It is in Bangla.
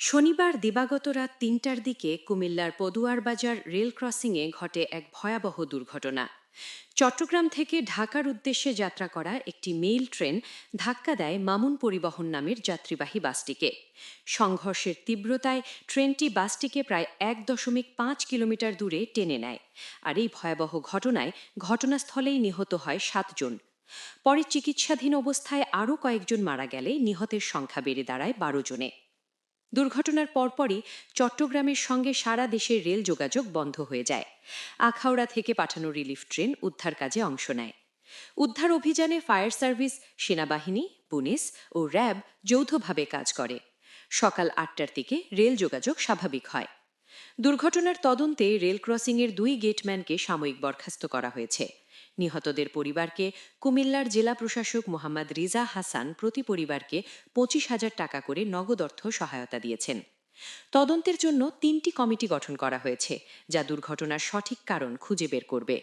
শনিবার দিবাগত রাত ৩টার দিকে কুমিল্লার পদুয়ার বাজার রেল ক্রসিংয়ে ঘটে এক ভয়াবহ দুর্ঘটনা। চট্টগ্রাম থেকে ঢাকার উদ্দেশ্যে যাত্রা করা একটি মেইল ট্রেন ধাক্কা দেয় মামুন পরিবহন নামের যাত্রীবাহী বাসটিকে। সংঘর্ষের তীব্রতায় ট্রেনটি বাসটিকে প্রায় ১.৫ কিলোমিটার দূরে টেনে নেয়। আর এই ভয়াবহ ঘটনায় ঘটনাস্থলেই নিহত হয় ৭ জন। পরে চিকিৎসাধীন অবস্থায় আরও কয়েকজন মারা গেলে নিহতের সংখ্যা বেড়ে দাঁড়ায় ১২ জনে। দুর্ঘটনার পরপরই চট্টগ্রামের সঙ্গে সারা দেশের রেল যোগাযোগ বন্ধ হয়ে যায়। আখাউড়া থেকে পাঠানো রিলিফ ট্রেন উদ্ধার কাজে অংশ নেয়। উদ্ধার অভিযানে ফায়ার সার্ভিস, সেনাবাহিনী, পুলিশ ও র্যাব যৌথভাবে কাজ করে। সকাল ৮টার দিকে রেল যোগাযোগ স্বাভাবিক হয়। দুর্ঘটনার তদন্তে রেল ক্রসিংয়ের ২ গেটম্যানকে সাময়িক বরখাস্ত করা হয়েছে। নিহতদের পরিবারকে কুমিল্লার জেলা প্রশাসক মোহাম্মদ রিজা হাসান প্রতি পরিবারকে ২৫,০০০ টাকা করে নগদ অর্থ সহায়তা দিয়েছেন। তদন্তের জন্য ৩টি কমিটি গঠন করা হয়েছে, যা দুর্ঘটনার সঠিক কারণ খুঁজে বের করবে।